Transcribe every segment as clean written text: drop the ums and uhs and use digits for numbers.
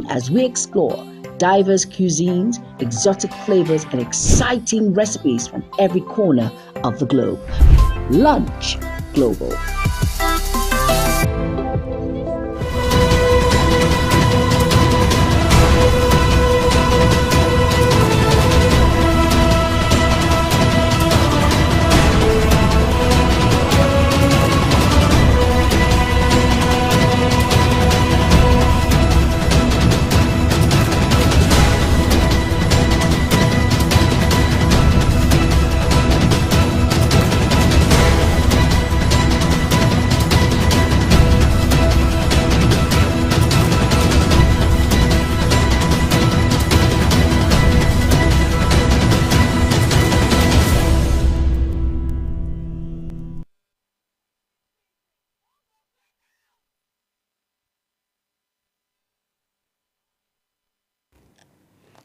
as we explore diverse cuisines, exotic flavors, and exciting recipes from every corner of the globe. Lunch Global.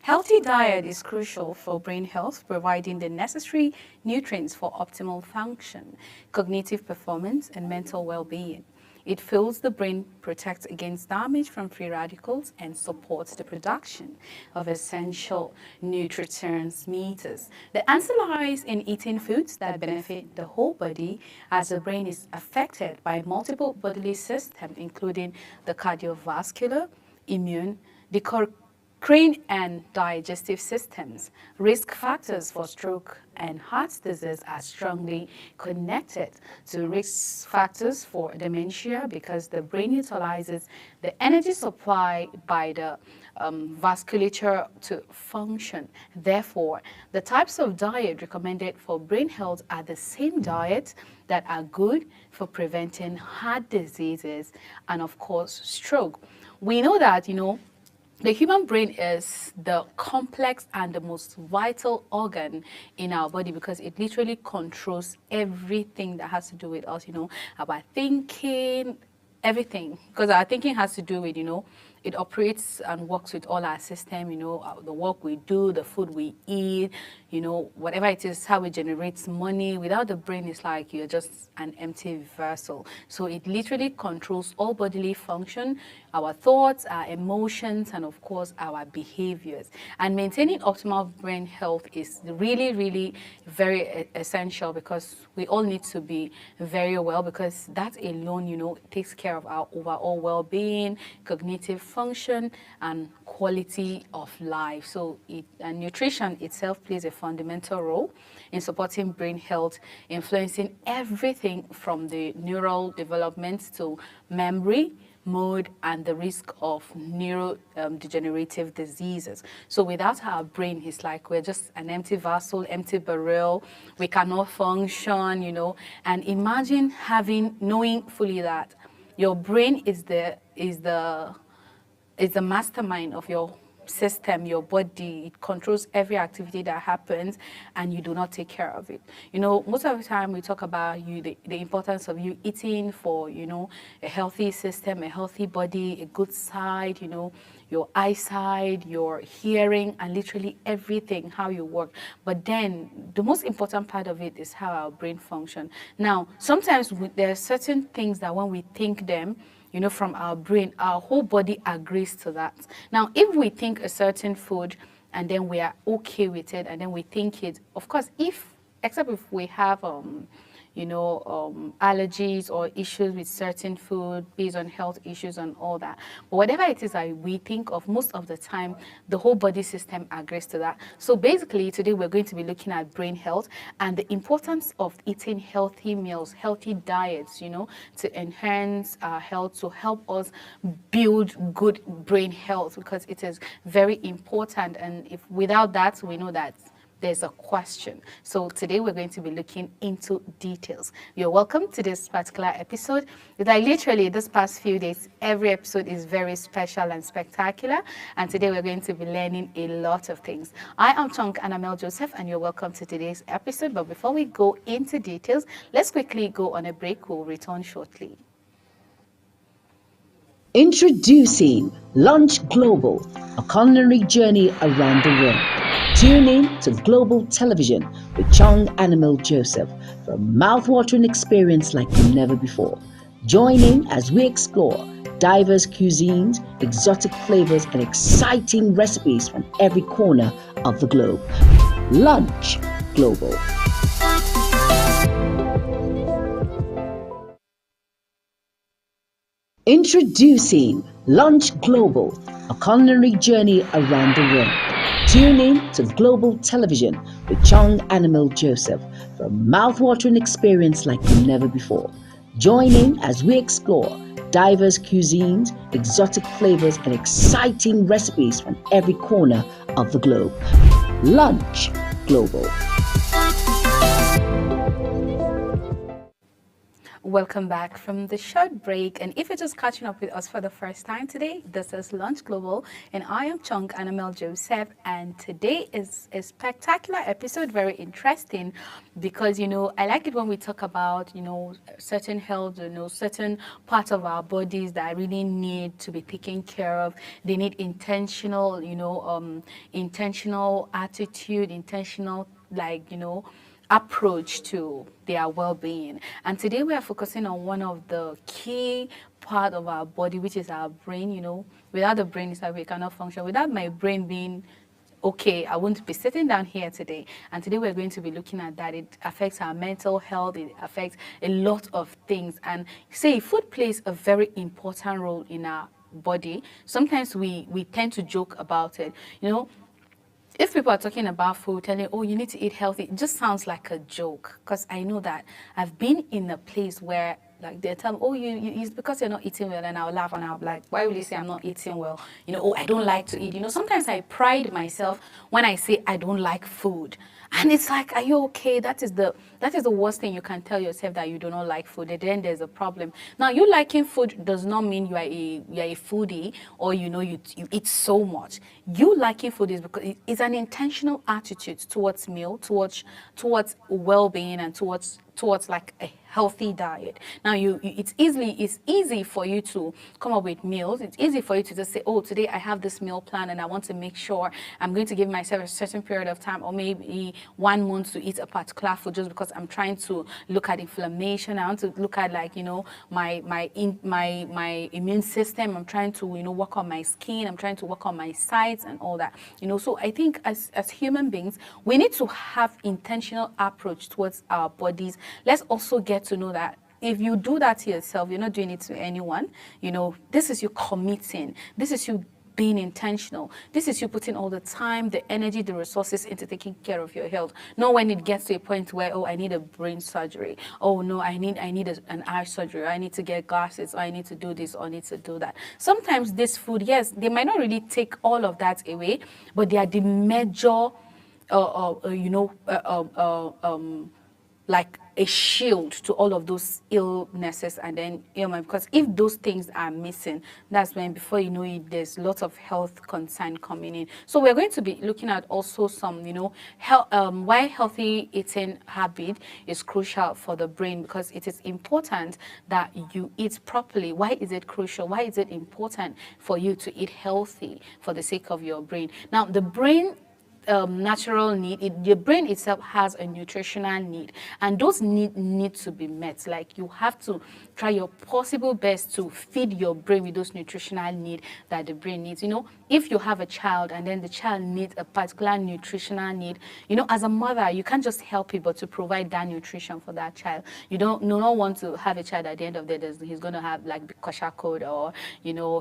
Healthy diet is crucial for brain health, providing the necessary nutrients for optimal function, cognitive performance, and mental well-being. It fuels the brain, protects against damage from free radicals, and supports the production of essential neurotransmitters. The answer lies in eating foods that benefit the whole body, as the brain is affected by multiple bodily systems, including the cardiovascular, immune, the endocrine and digestive systems. Risk factors for stroke and heart disease are strongly connected to risk factors for dementia because the brain utilizes the energy supply by the vasculature to function. Therefore, the types of diet recommended for brain health are the same diet that are good for preventing heart diseases and, of course, stroke. We know that, the human brain is the complex and the most vital organ in our body because it literally controls everything that has to do with us, our thinking, everything. Because our thinking has to do with, it operates and works with all our system, the work we do, the food we eat, whatever it is, how it generates money. Without the brain, it's like you're just an empty vessel. So it literally controls all bodily function, our thoughts, our emotions, and of course, our behaviors. And maintaining optimal brain health is really, really very essential because we all need to be very well because that alone, takes care of our overall well-being, cognitive function, and quality of life. So and nutrition itself plays a fundamental role in supporting brain health, influencing everything from the neural development to memory, mood, and the risk of neurodegenerative diseases. So without our brain, it's like we're just an empty vessel, empty barrel. We cannot function, And imagine knowing fully that your brain is the mastermind of your system, your body. It controls every activity that happens and you do not take care of it. Most of the time we talk about the importance of you eating for, a healthy system, a healthy body, a good sight, your eyesight, your hearing, and literally everything, how you work. But then the most important part of it is how our brain functions. Now, sometimes there are certain things that when we think them, from our brain, our whole body agrees to that. Now, if we think a certain food and then we are okay with it and then we think it, of course, except if we have, allergies or issues with certain food based on health issues and all that. But whatever it is that we think of, most of the time, the whole body system agrees to that. So basically, today we're going to be looking at brain health and the importance of eating healthy meals, healthy diets, to enhance our health, to help us build good brain health because it is very important. And if without that, we know that there's a question. So today we're going to be looking into details. You're welcome to this particular episode. Literally this past few days, every episode is very special and spectacular. And today we're going to be learning a lot of things. I am Tonk Annamel Joseph and you're welcome to today's episode. But before we go into details, let's quickly go on a break. We'll return shortly. Introducing Lunch Global, a culinary journey around the world. Tune in to Global Television with Chong Annamel Joseph for a mouth-watering experience like never before. Join in as we explore diverse cuisines, exotic flavors, and exciting recipes from every corner of the globe. Lunch Global. Introducing Lunch Global, a culinary journey around the world. Tune in to global television with Chong Animal Joseph for a mouth-watering experience like never before. Join in as we explore diverse cuisines, exotic flavors, and exciting recipes from every corner of the globe. Lunch Global. Welcome back from the short break. And if you're just catching up with us for the first time today, this is Lunch Global, and I am Chong Annamel Joseph. And today is a spectacular episode, very interesting, because I like it when we talk about certain health, certain parts of our bodies that really need to be taken care of. They need intentional, intentional attitude, intentional approach to their well-being. And today we are focusing on one of the key part of our body, which is our brain. Without the brain, it's like we cannot function. Without my brain being okay, I won't be sitting down here today. And today we're going to be looking at that. It affects our mental health. It affects a lot of things. And food plays a very important role in our body. Sometimes we tend to joke about it. If people are talking about food, telling, oh, you need to eat healthy, it just sounds like a joke. Because I know that I've been in a place where they tell me, oh, it's because you're not eating well, and I'll laugh and I'll be like, why will you say I'm not eating well? Oh, I don't like to eat. Sometimes I pride myself when I say I don't like food. And it's like, are you okay? That is the worst thing you can tell yourself, that you do not like food. And then there's a problem. Now, you liking food does not mean you are a foodie, or you eat so much. You liking food is because it's an intentional attitude towards meal, towards well-being, and towards like a healthy diet. Now, it's easy for you to come up with meals. It's easy for you to just say, oh, today I have this meal plan and I want to make sure I'm going to give myself a certain period of time, or maybe 1 month, to eat a particular food, just because I'm trying to look at inflammation. I want to look at my immune system. I'm trying to work on my skin. I'm trying to work on my sides and all that. So I think as human beings, we need to have intentional approach towards our bodies. Let's also get to know that if you do that to yourself, you're not doing it to anyone. This is you committing. This is you being intentional. This is you putting all the time, the energy, the resources into taking care of your health. Not when it gets to a point where, oh, I need a brain surgery. Oh no, I need an eye surgery. Or I need to get glasses. Or I need to do this. Or I need to do that. Sometimes this food, yes, they might not really take all of that away, but they are the major, like a shield to all of those illnesses and then ailment. Because if those things are missing, that's when, before you know it, there's lots of health concern coming in. So we're going to be looking at also some, why healthy eating habit is crucial for the brain, because it is important that you eat properly. Why is it crucial? Why is it important for you to eat healthy for the sake of your brain? Now, the brain natural need, the brain itself has a nutritional need, and those need to be met. Like, you have to try your possible best to feed your brain with those nutritional need that the brain needs. If you have a child and then the child needs a particular nutritional need, as a mother, you can't just help it but to provide that nutrition for that child. You don't want to have a child at the end of the day he's going to have like kwashiorkor, or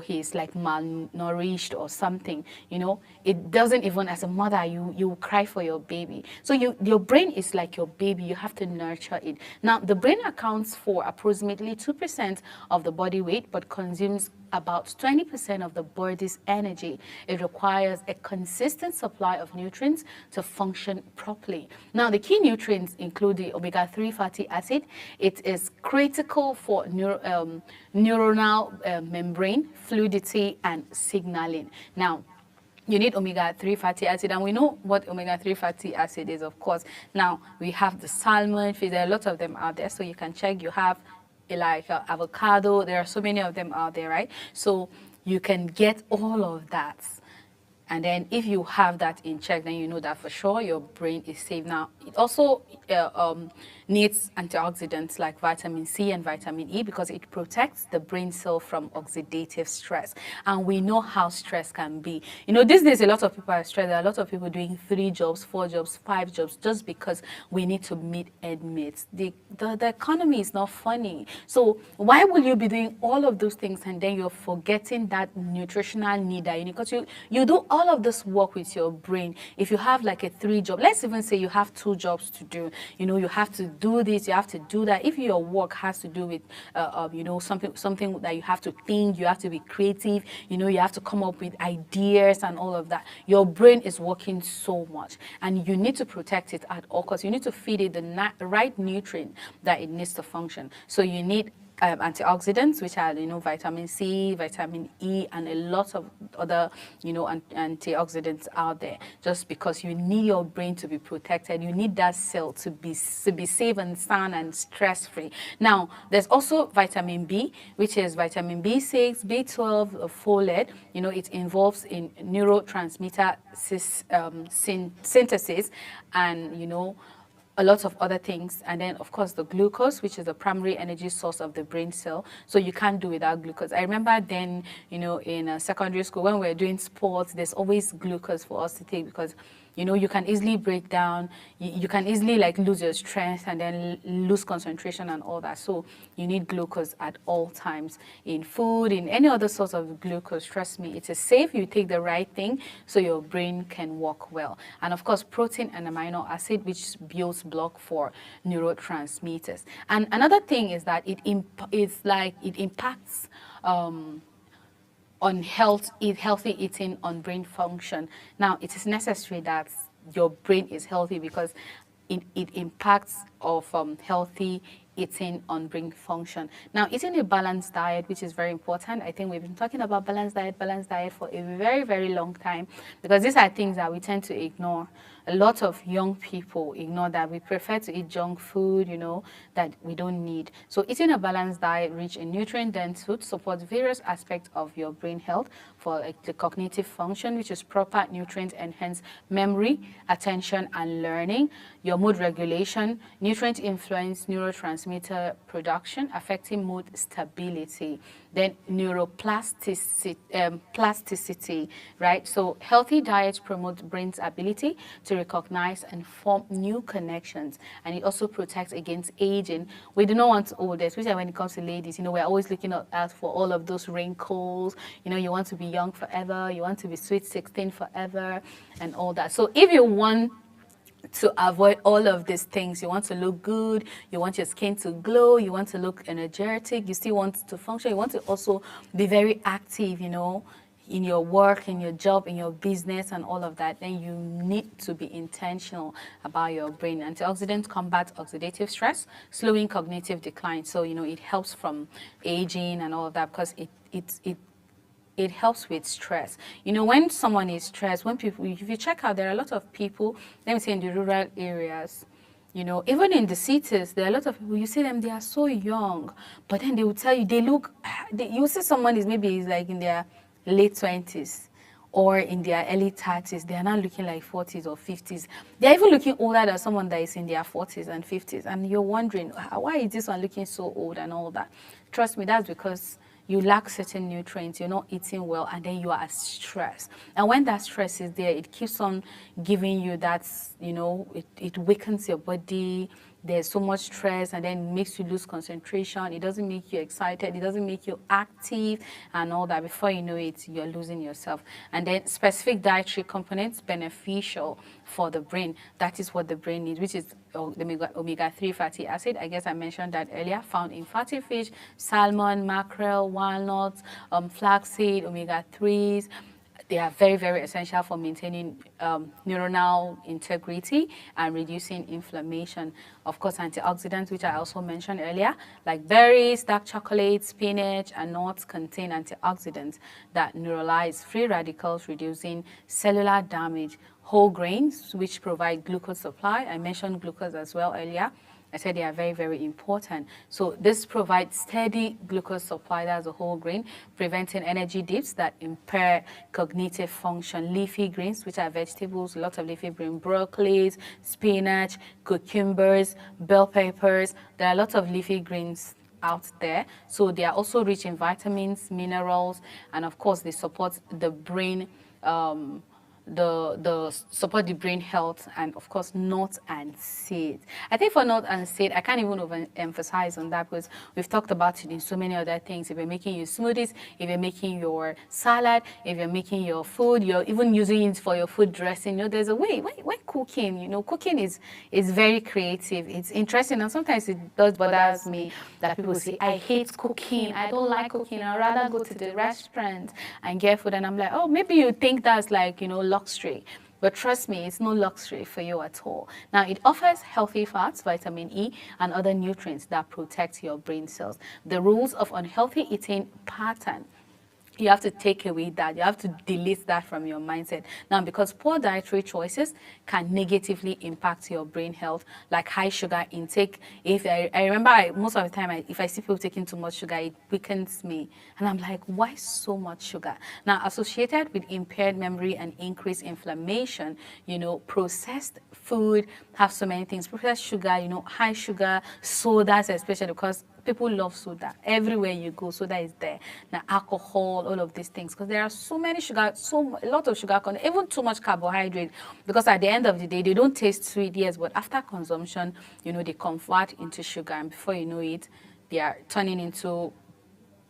he's like malnourished or something. It doesn't, even as a mother, you cry for your baby. So your brain is like your baby. You have to nurture it. Now, the brain accounts for approximately 2% of the body weight, but consumes about 20% of the body's energy. It requires a consistent supply of nutrients to function properly. Now, the key nutrients include the omega-3 fatty acid. It is critical for neuronal membrane fluidity and signaling. Now, you need omega-3 fatty acid, and we know what omega-3 fatty acid is, of course. Now, we have the salmon fish. There are a lot of them out there, so you can check. You have avocado. There are so many of them out there, right? So you can get all of that. And then if you have that in check, then you know that for sure your brain is safe. Now, it also needs antioxidants like vitamin C and vitamin E because it protects the brain cell from oxidative stress. And we know how stress can be. You know, these days a lot of people are stressed. There are a lot of people doing 3 jobs, 4 jobs, 5 jobs just because we need to meet end mates. The economy is not funny. So why will you be doing all of those things and then you're forgetting that nutritional need that you need? Because you do all of this work with your brain. If you have like a 3 job, let's even say you have 2 jobs to do, you know, you have to do this, you have to do that. If your work has to do with you know, something that you have to think, you have to be creative, you know, you have to come up with ideas and all of that, your brain is working so much and you need to protect it at all costs. You need to feed it the right nutrient that it needs to function. So you need antioxidants, which are, you know, vitamin C, vitamin E, and a lot of other, you know, antioxidants out there. Just because you need your brain to be protected, you need that cell to be safe and sound and stress-free. Now, there's also vitamin B, which is vitamin B6, B12, folate. You know, it involves in neurotransmitter synthesis, and you know, a lot of other things. And then of course the glucose, which is the primary energy source of the brain cell, so you can't do without glucose. I remember then, you know, in secondary school when we were doing sports, there's always glucose for us to take because, you know, you can easily break down, you can easily like lose your strength and then lose concentration and all that. So you need glucose at all times in food, in any other source of glucose. Trust me, it is safe. You take the right thing so your brain can work well. And of course, protein and amino acid, which builds block for neurotransmitters. And another thing is that it impacts on healthy eating on brain function. Now, it is necessary that your brain is healthy because it impacts of healthy eating on brain function. Now, eating a balanced diet, which is very important. I think we've been talking about balanced diet for a very, very long time because these are things that we tend to ignore. A lot of young people ignore that. We prefer to eat junk food, you know, that we don't need. So eating a balanced diet rich in nutrient-dense food supports various aspects of your brain health for like the cognitive function, which is proper nutrient enhance memory, attention, and learning, your mood regulation, nutrient influence neurotransmitter production, affecting mood stability, then neuroplasticity, right? So healthy diets promote brain's ability to recognize and form new connections, and it also protects against aging. We do not want to old, especially when it comes to ladies. You know, we're always looking out for all of those wrinkles. You know, you want to be young forever, you want to be sweet 16 forever, and all that. So if you want to avoid all of these things, you want to look good, you want your skin to glow, you want to look energetic, you still want to function, you want to also be very active, you know, in your work, in your job, in your business, and all of that, then you need to be intentional about your brain. Antioxidants combat oxidative stress, slowing cognitive decline. So, you know, it helps from aging and all of that because it helps with stress. You know, when someone is stressed, when people, if you check out, there are a lot of people, let me say in the rural areas, you know, even in the cities, there are a lot of people, you see them, they are so young, but then they will tell you, they look, you see someone is maybe like in their late 20s or in their early 30s, they are not looking like 40s or 50s. They're even looking older than someone that is in their 40s and 50s. And you're wondering, why is this one looking so old and all that? Trust me, that's because you lack certain nutrients, you're not eating well, and then you are stressed. And when that stress is there, it keeps on giving you that, you know, it weakens your body. There's so much stress, and then it makes you lose concentration. It doesn't make you excited. It doesn't make you active and all that. Before you know it, you're losing yourself. And then specific dietary components beneficial for the brain. That is what the brain needs, which is omega-3 fatty acid. I guess I mentioned that earlier, found in fatty fish, salmon, mackerel, walnuts, flaxseed, omega-3s. They are very, very essential for maintaining neuronal integrity and reducing inflammation. Of course, antioxidants, which I also mentioned earlier, like berries, dark chocolate, spinach, and nuts contain antioxidants that neuralize free radicals, reducing cellular damage. Whole grains, which provide glucose supply. I mentioned glucose as well earlier. I said they are very, very important. So this provides steady glucose supply, as a whole grain, preventing energy dips that impair cognitive function. Leafy greens, which are vegetables, lots of leafy green, broccolis, spinach, cucumbers, bell peppers. There are lots of leafy greens out there. So they are also rich in vitamins, minerals, and of course they support the brain, the support the brain health, and of course nuts and seeds. I think for nuts and seeds, I can't even emphasize on that, because we've talked about it in so many other things. If you're making your smoothies, if you're making your salad, if you're making your food, you're even using it for your food dressing. There's a way when cooking, cooking is very creative. It's interesting, and sometimes it does bothers me that people say, I hate cooking, I don't like cooking, I'd rather go to the restaurant and get food. And I'm like, oh, maybe you think that's like, luxury. But trust me, it's no luxury for you at all. Now, it offers healthy fats, vitamin E, and other nutrients that protect your brain cells. The rules of unhealthy eating pattern, you have to take away that. You have to delete that from your mindset. Now, because poor dietary choices can negatively impact your brain health, like high sugar intake. If I remember, most of the time, if I see people taking too much sugar, it weakens me. And I'm like, why so much sugar? Now, associated with impaired memory and increased inflammation, processed food have so many things. Processed sugar, high sugar, sodas, especially because people love soda. Everywhere you go, soda is there. Now, alcohol, all of these things, because there are so many sugar, a lot of sugar content, even too much carbohydrate. Because at the end of the day, they don't taste sweet, yes, but after consumption, they convert into sugar, and before you know it, they are turning into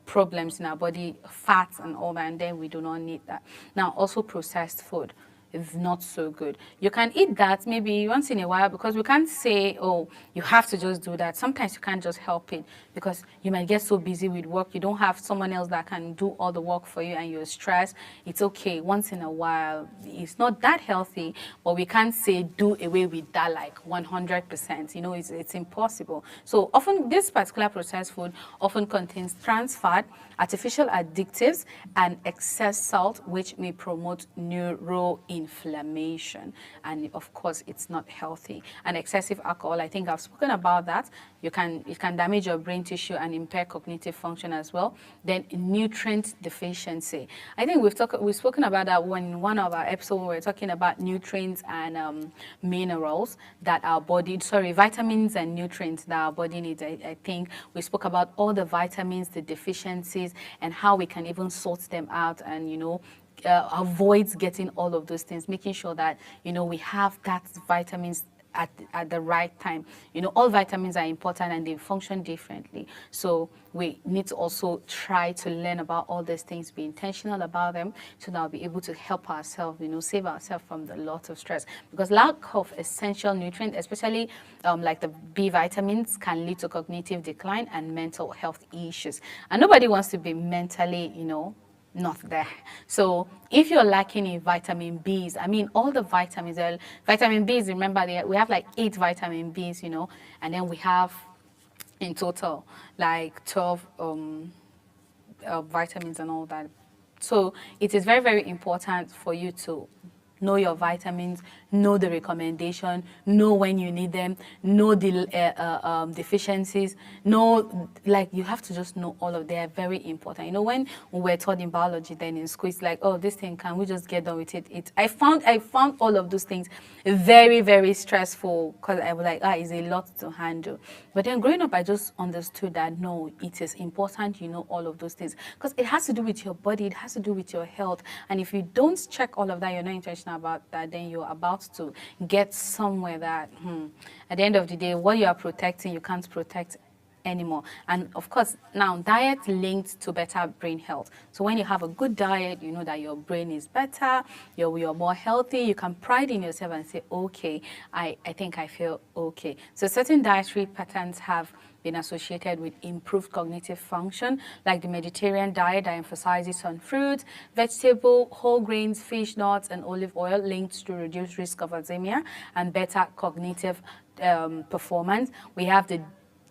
problems in our body, fats and all that, and then we do not need that. Now, also processed food is not so good. You can eat that maybe once in a while, because we can't say, oh, you have to just do that. Sometimes you can't just help it, because you might get so busy with work, you don't have someone else that can do all the work for you, and you're stressed. It's okay once in a while. It's not that healthy, but we can't say do away with that like 100%. It's impossible. So often this particular processed food often contains trans fat, artificial additives, and excess salt, which may promote neuroinflammation. And of course, it's not healthy. And excessive alcohol, I think I've spoken about that. It can damage your brain tissue and impair cognitive function as well. Then nutrient deficiency. I think we've spoken about that when one of our episodes we were talking about nutrients and minerals that our body, vitamins and nutrients that our body needs. I think we spoke about all the vitamins, the deficiencies, and how we can even sort them out and, avoid getting all of those things, making sure that, we have that vitamins at the right time. All vitamins are important and they function differently. So we need to also try to learn about all these things, be intentional about them, so that we'll be able to help ourselves, save ourselves from the lot of stress. Because lack of essential nutrients, especially like the B vitamins, can lead to cognitive decline and mental health issues. And nobody wants to be mentally, not there. So if you're lacking in vitamin Bs, all the vitamins, vitamin Bs, remember we have like 8 vitamin Bs, and then we have in total like 12 vitamins and all that. So it is very, very important for you to know your vitamins, know the recommendation, know when you need them, know the deficiencies, know, you have to just know all of them. They are very important. When we were taught in biology then in school, it's like, oh, this thing, can we just get done with it? I found all of those things very, very stressful, because I was like, it's a lot to handle. But then growing up, I just understood that, no, it is important all of those things, because it has to do with your body, it has to do with your health. And if you don't check all of that, you're not intentional about that, then you're about to get somewhere that at the end of the day, what you are protecting, you can't protect anymore. And of course, now diet linked to better brain health. So when you have a good diet, you know that your brain is better, you're more healthy, you can pride in yourself and say, okay, I think I feel okay. So certain dietary patterns have been associated with improved cognitive function, like the Mediterranean diet that emphasizes on fruits, vegetable, whole grains, fish, nuts, and olive oil, linked to reduced risk of Alzheimer's and better cognitive performance. We have the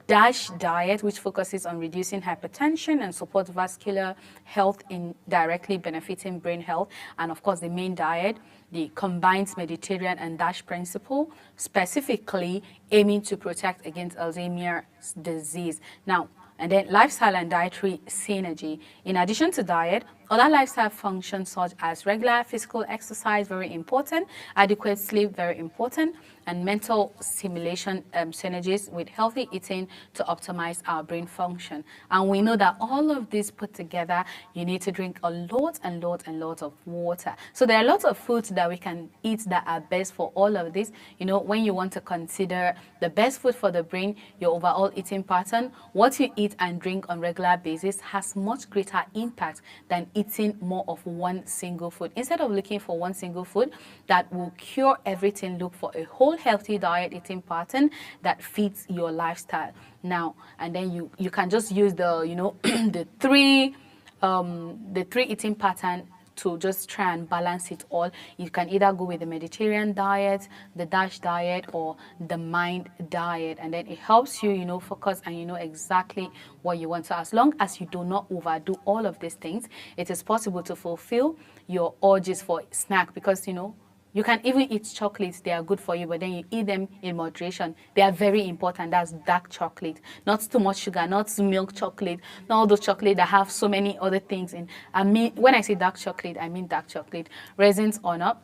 DASH diet, which focuses on reducing hypertension and supports vascular health in directly benefiting brain health. And of course, the main diet, the combined Mediterranean and DASH principle, specifically aiming to protect against Alzheimer's disease. Now, and then lifestyle and dietary synergy. In addition to diet, other lifestyle functions such as regular physical exercise, very important, adequate sleep, very important, and mental stimulation synergies with healthy eating to optimize our brain function. And we know that all of this put together, you need to drink a lot and lot of water. So there are lots of foods that we can eat that are best for all of this. You know, when you want to consider the best food for the brain, your overall eating pattern, what you eat and drink on regular basis has much greater impact than eating more of one single food. Instead of looking for one single food that will cure everything, look for a whole healthy diet eating pattern that fits your lifestyle. Now, and then you can just use the, you know, the three eating pattern to just try and balance it all. You can either go with the Mediterranean diet, the DASH diet, or the MIND diet, and then it helps you, you know, focus and you know exactly what you want. So as long as you do not overdo all of these things, it is possible to fulfill your urges for snack, because you know you can even eat chocolates, they are good for you, but then you eat them in moderation. They are very important. That's dark chocolate. Not too much sugar, not milk chocolate, not all those chocolate that have so many other things in. I mean, when I say dark chocolate, I mean dark chocolate, raisins or not,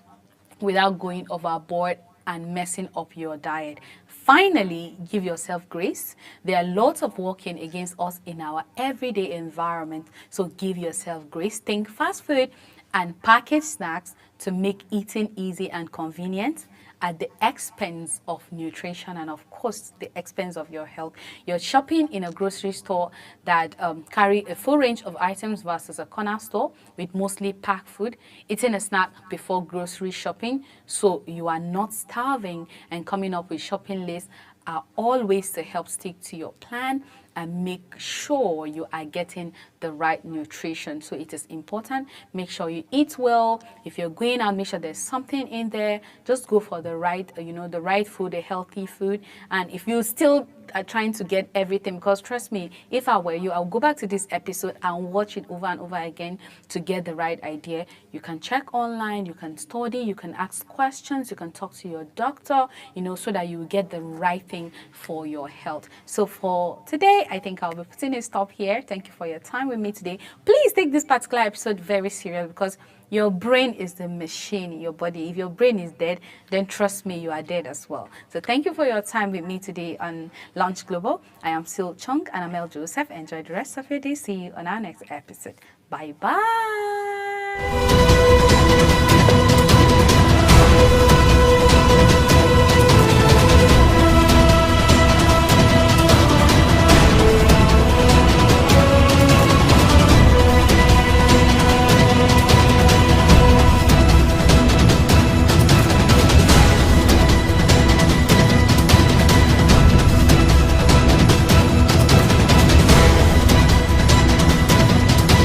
without going overboard and messing up your diet. Finally, give yourself grace. There are lots of working against us in our everyday environment, so give yourself grace. Think fast food and packaged snacks to make eating easy and convenient at the expense of nutrition and of course the expense of your health. You're shopping in a grocery store that carry a full range of items versus a corner store with mostly packed food, eating a snack before grocery shopping so you are not starving, and coming up with shopping lists are all ways to help stick to your plan and make sure you are getting the right nutrition. So it is important. Make sure you eat well. If you're going out, make sure there's something in there. Just go for the right, you know, the right food, a healthy food. And if you still are trying to get everything, because trust me, if I were you, I'll go back to this episode and watch it over and over again to get the right idea. You can check online, you can study, you can ask questions, you can talk to your doctor, you know, so that you get the right thing for your health. So for today, I think I'll be putting a stop here. Thank you for your time with me today. Please take this particular episode very serious, because your brain is the machine in your body. If your brain is dead, then trust me, you are dead as well. So thank you for your time with me today on Launch Global. I am Sil Chung and Amel Joseph. Enjoy the rest of your day. See you on our next episode. Bye-bye.